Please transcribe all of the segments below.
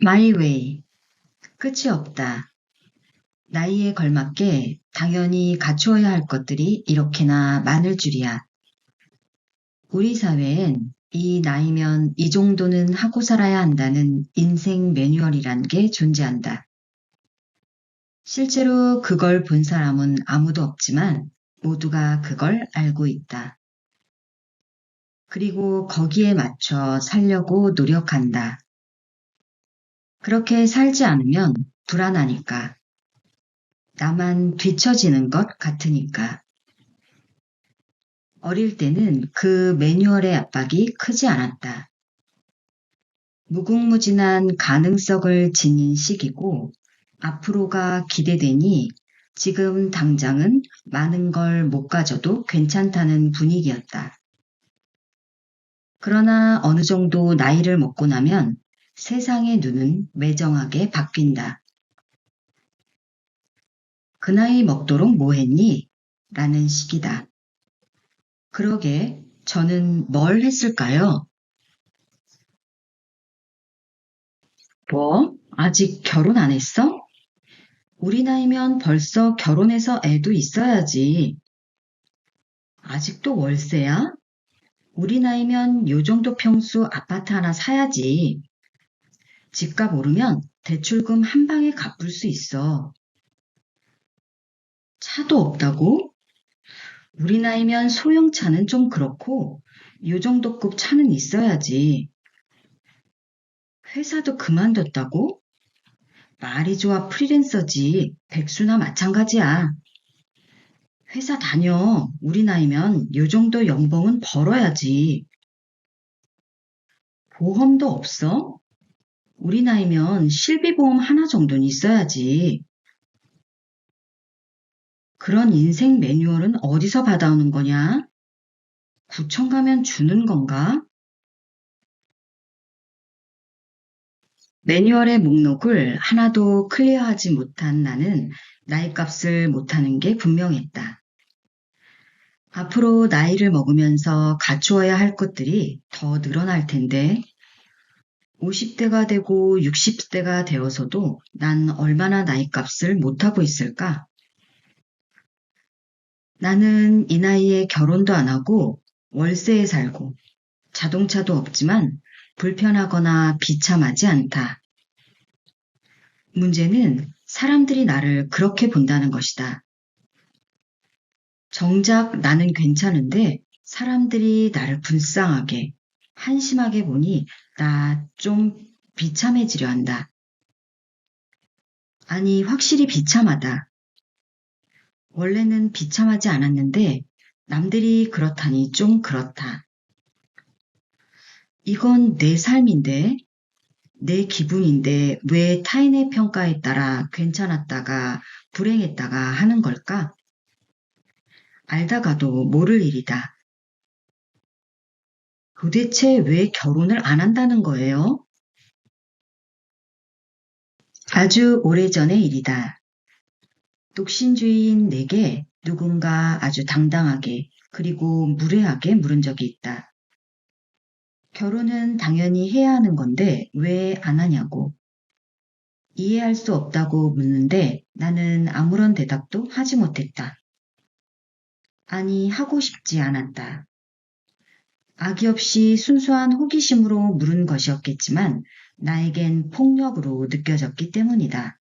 마이웨이. 끝이 없다. 나이에 걸맞게 당연히 갖추어야 할 것들이 이렇게나 많을 줄이야. 우리 사회엔 이 나이면 이 정도는 하고 살아야 한다는 인생 매뉴얼이란 게 존재한다. 실제로 그걸 본 사람은 아무도 없지만 모두가 그걸 알고 있다. 그리고 거기에 맞춰 살려고 노력한다. 그렇게 살지 않으면 불안하니까. 나만 뒤처지는 것 같으니까. 어릴 때는 그 매뉴얼의 압박이 크지 않았다. 무궁무진한 가능성을 지닌 시기고 앞으로가 기대되니 지금 당장은 많은 걸 못 가져도 괜찮다는 분위기였다. 그러나 어느 정도 나이를 먹고 나면 세상의 눈은 매정하게 바뀐다. 그 나이 먹도록 뭐 했니? 라는 식이다. 그러게 저는 뭘 했을까요? 뭐? 아직 결혼 안 했어? 우리 나이면 벌써 결혼해서 애도 있어야지. 아직도 월세야? 우리 나이면 요 정도 평수 아파트 하나 사야지. 집값 오르면 대출금 한 방에 갚을 수 있어. 차도 없다고? 우리 나이면 소형차는 좀 그렇고 요 정도급 차는 있어야지. 회사도 그만뒀다고? 말이 좋아 프리랜서지. 백수나 마찬가지야. 회사 다녀. 우리 나이면 요 정도 연봉은 벌어야지. 보험도 없어? 우리 나이면 실비보험 하나 정도는 있어야지. 그런 인생 매뉴얼은 어디서 받아오는 거냐? 구청 가면 주는 건가? 매뉴얼의 목록을 하나도 클리어하지 못한 나는 나이값을 못하는 게 분명했다. 앞으로 나이를 먹으면서 갖추어야 할 것들이 더 늘어날 텐데 50대가 되고 60대가 되어서도 난 얼마나 나이값을 못하고 있을까? 나는 이 나이에 결혼도 안 하고 월세에 살고 자동차도 없지만 불편하거나 비참하지 않다. 문제는 사람들이 나를 그렇게 본다는 것이다. 정작 나는 괜찮은데 사람들이 나를 불쌍하게, 한심하게 보니 나 좀 비참해지려 한다. 아니, 확실히 비참하다. 원래는 비참하지 않았는데 남들이 그렇다니 좀 그렇다. 이건 내 삶인데, 내 기분인데 왜 타인의 평가에 따라 괜찮았다가 불행했다가 하는 걸까? 알다가도 모를 일이다. 도대체 왜 결혼을 안 한다는 거예요? 아주 오래전의 일이다. 독신주의인 내게 누군가 아주 당당하게 그리고 무례하게 물은 적이 있다. 결혼은 당연히 해야 하는 건데 왜 안 하냐고. 이해할 수 없다고 묻는데 나는 아무런 대답도 하지 못했다. 아니, 하고 싶지 않았다. 악의 없이 순수한 호기심으로 물은 것이었겠지만 나에겐 폭력으로 느껴졌기 때문이다.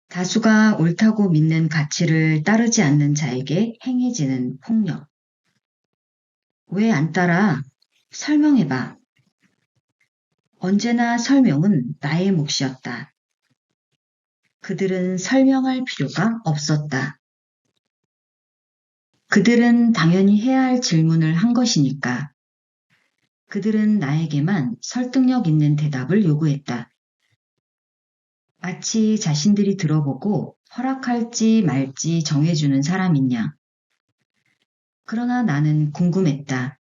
다수가 옳다고 믿는 가치를 따르지 않는 자에게 행해지는 폭력. 왜 안 따라? 설명해봐. 언제나 설명은 나의 몫이었다. 그들은 설명할 필요가 없었다. 그들은 당연히 해야 할 질문을 한 것이니까. 그들은 나에게만 설득력 있는 대답을 요구했다. 마치 자신들이 들어보고 허락할지 말지 정해주는 사람이냐. 그러나 나는 궁금했다.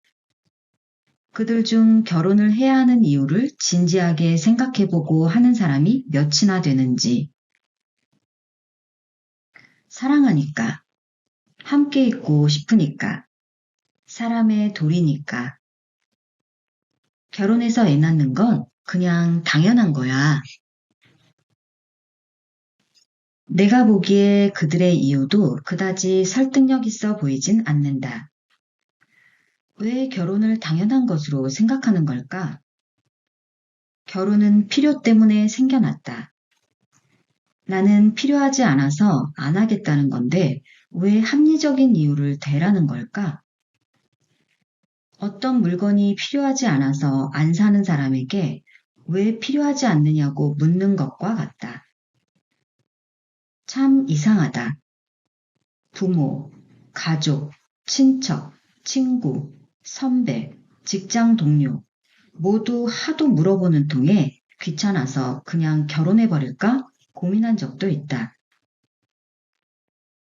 그들 중 결혼을 해야 하는 이유를 진지하게 생각해보고 하는 사람이 몇이나 되는지. 사랑하니까, 함께 있고 싶으니까, 사람의 도리니까. 결혼해서 애 낳는 건 그냥 당연한 거야. 내가 보기에 그들의 이유도 그다지 설득력 있어 보이진 않는다. 왜 결혼을 당연한 것으로 생각하는 걸까? 결혼은 필요 때문에 생겨났다. 나는 필요하지 않아서 안 하겠다는 건데 왜 합리적인 이유를 대라는 걸까? 어떤 물건이 필요하지 않아서 안 사는 사람에게 왜 필요하지 않느냐고 묻는 것과 같다. 참 이상하다. 부모, 가족, 친척, 친구, 선배, 직장 동료 모두 하도 물어보는 통에 귀찮아서 그냥 결혼해버릴까 고민한 적도 있다.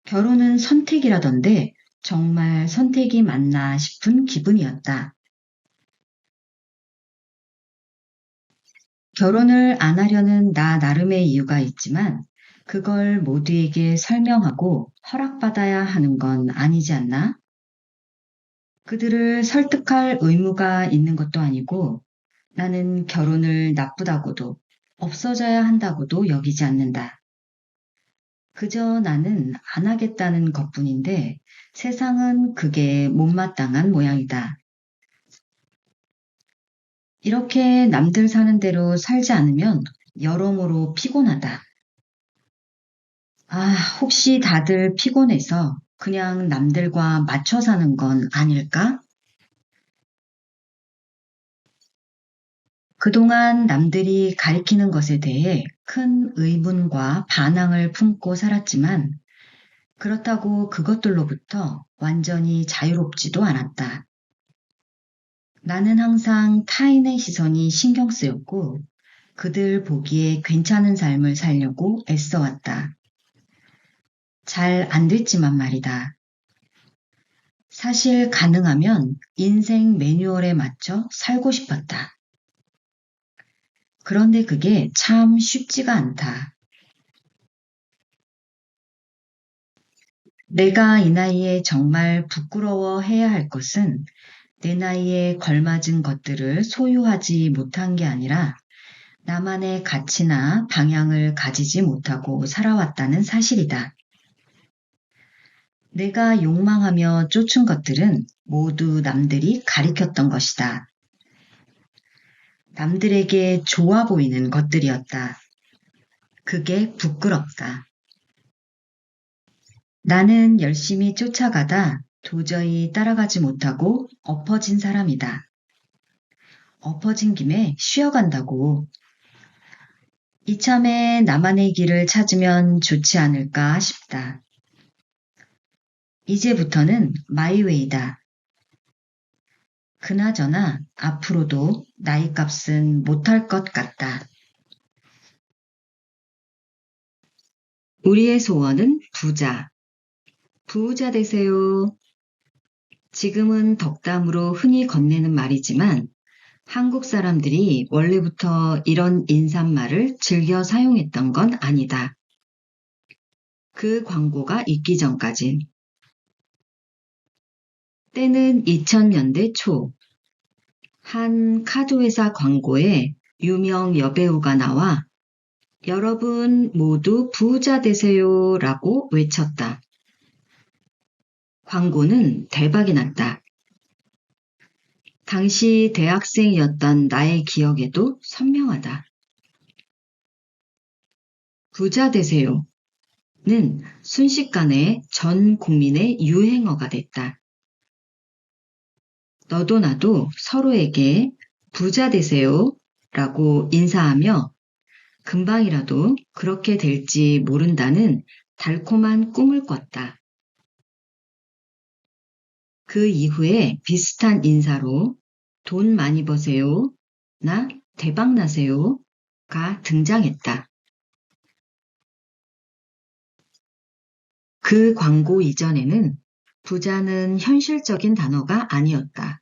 결혼은 선택이라던데 정말 선택이 맞나 싶은 기분이었다. 결혼을 안 하려는 나 나름의 이유가 있지만 그걸 모두에게 설명하고 허락받아야 하는 건 아니지 않나? 그들을 설득할 의무가 있는 것도 아니고 나는 결혼을 나쁘다고도 없어져야 한다고도 여기지 않는다. 그저 나는 안 하겠다는 것뿐인데 세상은 그게 못마땅한 모양이다. 이렇게 남들 사는 대로 살지 않으면 여러모로 피곤하다. 아, 혹시 다들 피곤해서 그냥 남들과 맞춰 사는 건 아닐까? 그동안 남들이 가리키는 것에 대해 큰 의문과 반항을 품고 살았지만 그렇다고 그것들로부터 완전히 자유롭지도 않았다. 나는 항상 타인의 시선이 신경 쓰였고 그들 보기에 괜찮은 삶을 살려고 애써왔다. 잘 안 됐지만 말이다. 사실 가능하면 인생 매뉴얼에 맞춰 살고 싶었다. 그런데 그게 참 쉽지가 않다. 내가 이 나이에 정말 부끄러워해야 할 것은 내 나이에 걸맞은 것들을 소유하지 못한 게 아니라 나만의 가치나 방향을 가지지 못하고 살아왔다는 사실이다. 내가 욕망하며 쫓은 것들은 모두 남들이 가리켰던 것이다. 남들에게 좋아 보이는 것들이었다. 그게 부끄럽다. 나는 열심히 쫓아가다 도저히 따라가지 못하고 엎어진 사람이다. 엎어진 김에 쉬어간다고. 이참에 나만의 길을 찾으면 좋지 않을까 싶다. 이제부터는 마이웨이다. 그나저나 앞으로도 나이 값은 못할 것 같다. 우리의 소원은 부자. 부자 되세요. 지금은 덕담으로 흔히 건네는 말이지만 한국 사람들이 원래부터 이런 인사말을 즐겨 사용했던 건 아니다. 그 광고가 있기 전까진. 때는 2000년대 초. 한 카드회사 광고에 유명 여배우가 나와 여러분 모두 부자 되세요 라고 외쳤다. 광고는 대박이 났다. 당시 대학생이었던 나의 기억에도 선명하다. 부자 되세요는 순식간에 전 국민의 유행어가 됐다. 너도 나도 서로에게 부자 되세요 라고 인사하며 금방이라도 그렇게 될지 모른다는 달콤한 꿈을 꿨다. 그 이후에 비슷한 인사로 돈 많이 버세요 나 대박 나세요가 등장했다. 그 광고 이전에는 부자는 현실적인 단어가 아니었다.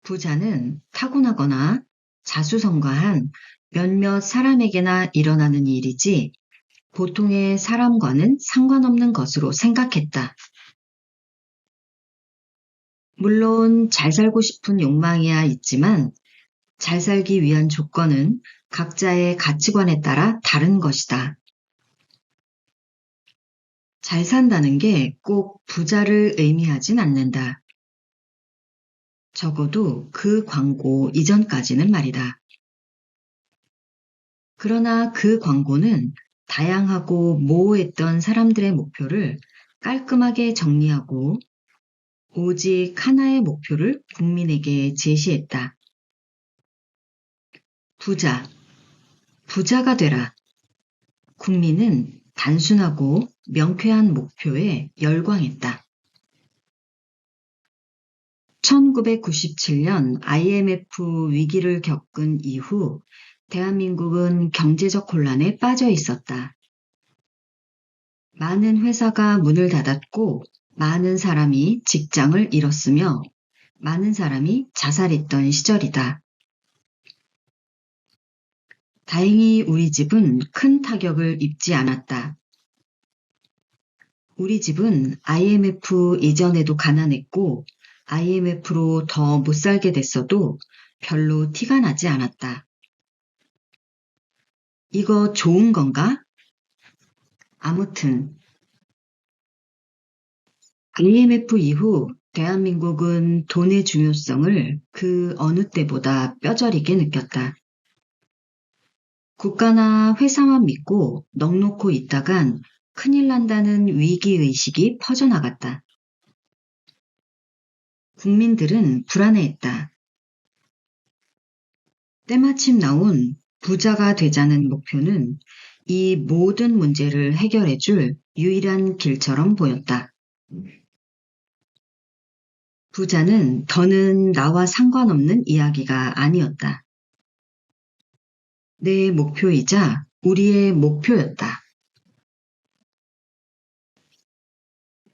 부자는 타고나거나 자수성가한 몇몇 사람에게나 일어나는 일이지 보통의 사람과는 상관없는 것으로 생각했다. 물론 잘 살고 싶은 욕망이야 있지만 잘 살기 위한 조건은 각자의 가치관에 따라 다른 것이다. 잘 산다는 게 꼭 부자를 의미하진 않는다. 적어도 그 광고 이전까지는 말이다. 그러나 그 광고는 다양하고 모호했던 사람들의 목표를 깔끔하게 정리하고 오직 하나의 목표를 국민에게 제시했다. 부자가 되라. 국민은 단순하고 명쾌한 목표에 열광했다. 1997년 IMF 위기를 겪은 이후 대한민국은 경제적 혼란에 빠져 있었다. 많은 회사가 문을 닫았고 많은 사람이 직장을 잃었으며 많은 사람이 자살했던 시절이다. 다행히 우리 집은 큰 타격을 입지 않았다. 우리 집은 IMF 이전에도 가난했고 IMF로 더 못 살게 됐어도 별로 티가 나지 않았다. 이거 좋은 건가? 아무튼 IMF 이후 대한민국은 돈의 중요성을 그 어느 때보다 뼈저리게 느꼈다. 국가나 회사만 믿고 넋놓고 있다간 큰일 난다는 위기의식이 퍼져나갔다. 국민들은 불안해했다. 때마침 나온 부자가 되자는 목표는 이 모든 문제를 해결해줄 유일한 길처럼 보였다. 부자는 더는 나와 상관없는 이야기가 아니었다. 내 목표이자 우리의 목표였다.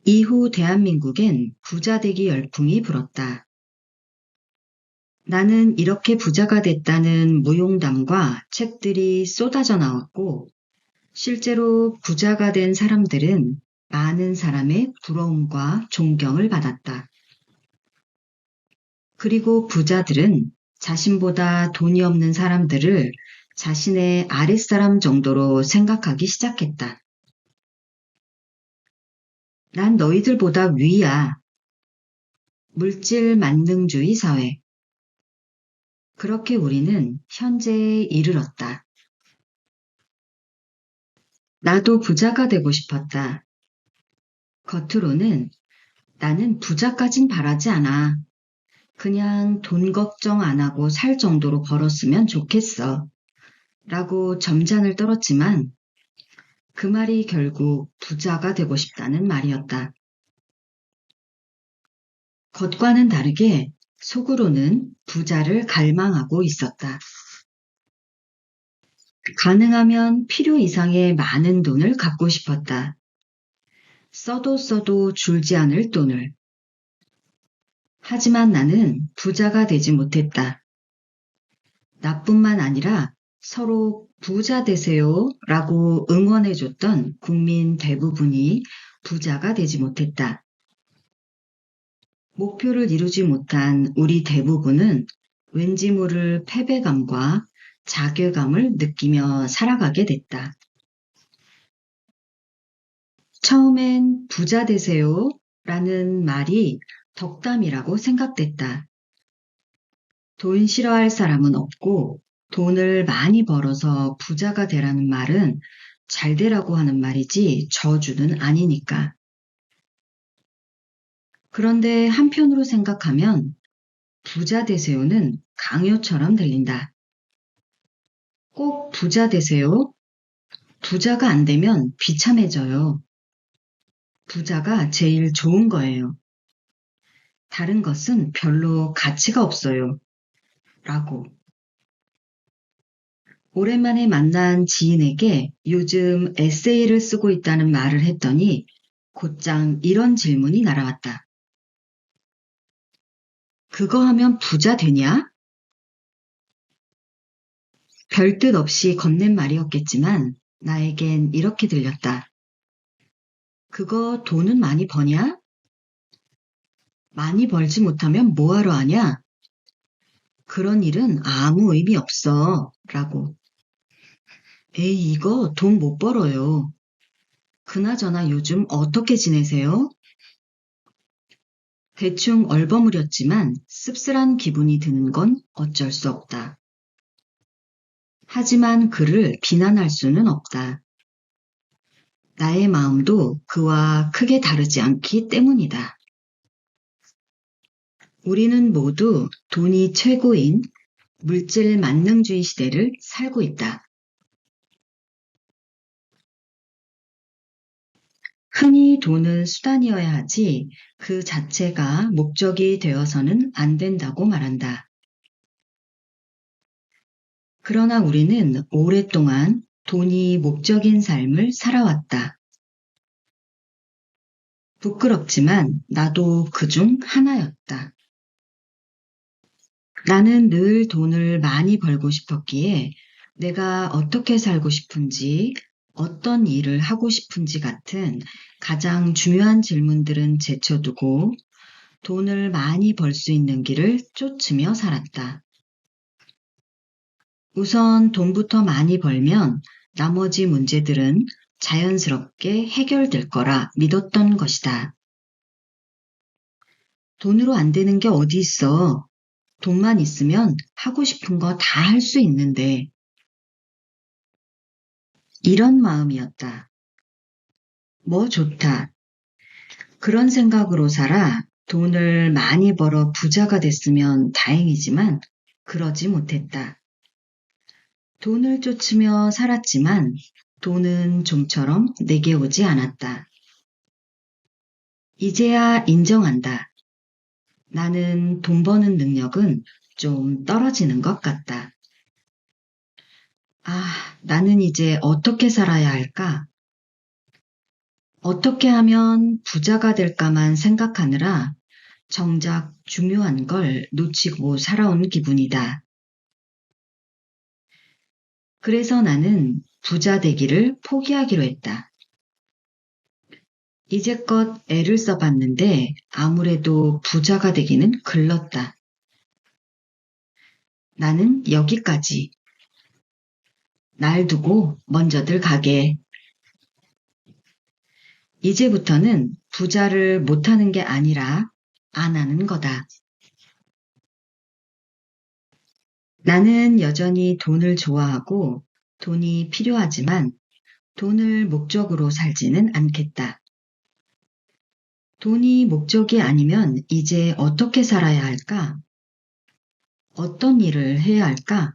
이후 대한민국엔 부자 되기 열풍이 불었다. 나는 이렇게 부자가 됐다는 무용담과 책들이 쏟아져 나왔고 실제로 부자가 된 사람들은 많은 사람의 부러움과 존경을 받았다. 그리고 부자들은 자신보다 돈이 없는 사람들을 자신의 아랫사람 정도로 생각하기 시작했다. 난 너희들보다 위야. 물질 만능주의 사회. 그렇게 우리는 현재에 이르렀다. 나도 부자가 되고 싶었다. 겉으로는 나는 부자까진 바라지 않아. 그냥 돈 걱정 안 하고 살 정도로 벌었으면 좋겠어. 라고 점잔을 떨었지만 그 말이 결국 부자가 되고 싶다는 말이었다. 겉과는 다르게 속으로는 부자를 갈망하고 있었다. 가능하면 필요 이상의 많은 돈을 갖고 싶었다. 써도 줄지 않을 돈을. 하지만 나는 부자가 되지 못했다. 나뿐만 아니라 서로 부자 되세요 라고 응원해줬던 국민 대부분이 부자가 되지 못했다. 목표를 이루지 못한 우리 대부분은 왠지 모를 패배감과 자괴감을 느끼며 살아가게 됐다. 처음엔 부자 되세요 라는 말이 덕담이라고 생각됐다. 돈 싫어할 사람은 없고 돈을 많이 벌어서 부자가 되라는 말은 잘 되라고 하는 말이지 저주는 아니니까. 그런데 한편으로 생각하면 부자 되세요는 강요처럼 들린다. 꼭 부자 되세요? 부자가 안 되면 비참해져요. 부자가 제일 좋은 거예요. 다른 것은 별로 가치가 없어요. 라고. 오랜만에 만난 지인에게 요즘 에세이를 쓰고 있다는 말을 했더니 곧장 이런 질문이 날아왔다. 그거 하면 부자 되냐? 별뜻 없이 건넨 말이었겠지만 나에겐 이렇게 들렸다. 그거 돈은 많이 버냐? 많이 벌지 못하면 뭐하러 하냐? 그런 일은 아무 의미 없어. 라고. 에이, 이거 돈 못 벌어요. 그나저나 요즘 어떻게 지내세요? 대충 얼버무렸지만 씁쓸한 기분이 드는 건 어쩔 수 없다. 하지만 그를 비난할 수는 없다. 나의 마음도 그와 크게 다르지 않기 때문이다. 우리는 모두 돈이 최고인 물질 만능주의 시대를 살고 있다. 흔히 돈은 수단이어야 하지 그 자체가 목적이 되어서는 안 된다고 말한다. 그러나 우리는 오랫동안 돈이 목적인 삶을 살아왔다. 부끄럽지만 나도 그중 하나였다. 나는 늘 돈을 많이 벌고 싶었기에 내가 어떻게 살고 싶은지, 어떤 일을 하고 싶은지 같은 가장 중요한 질문들은 제쳐두고 돈을 많이 벌 수 있는 길을 쫓으며 살았다. 우선 돈부터 많이 벌면 나머지 문제들은 자연스럽게 해결될 거라 믿었던 것이다. 돈으로 안 되는 게 어디 있어? 돈만 있으면 하고 싶은 거 다 할 수 있는데. 이런 마음이었다. 뭐 좋다. 그런 생각으로 살아 돈을 많이 벌어 부자가 됐으면 다행이지만 그러지 못했다. 돈을 쫓으며 살았지만 돈은 좀처럼 내게 오지 않았다. 이제야 인정한다. 나는 돈 버는 능력은 좀 떨어지는 것 같다. 나는 이제 어떻게 살아야 할까? 어떻게 하면 부자가 될까만 생각하느라 정작 중요한 걸 놓치고 살아온 기분이다. 그래서 나는 부자 되기를 포기하기로 했다. 이제껏 애를 써봤는데 아무래도 부자가 되기는 글렀다. 나는 여기까지. 날 두고 먼저들 가게. 이제부터는 부자를 못하는 게 아니라 안 하는 거다. 나는 여전히 돈을 좋아하고 돈이 필요하지만 돈을 목적으로 살지는 않겠다. 돈이 목적이 아니면 이제 어떻게 살아야 할까? 어떤 일을 해야 할까?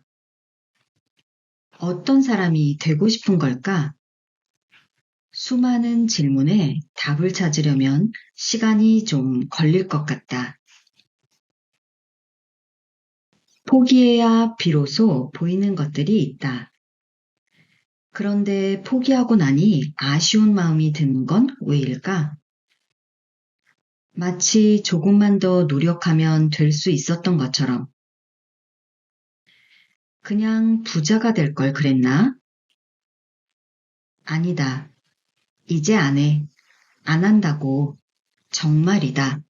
어떤 사람이 되고 싶은 걸까? 수많은 질문에 답을 찾으려면 시간이 좀 걸릴 것 같다. 포기해야 비로소 보이는 것들이 있다. 그런데 포기하고 나니 아쉬운 마음이 드는 건 왜일까? 마치 조금만 더 노력하면 될 수 있었던 것처럼. 그냥 부자가 될 걸 그랬나? 아니다. 이제 안 해. 안 한다고. 정말이다.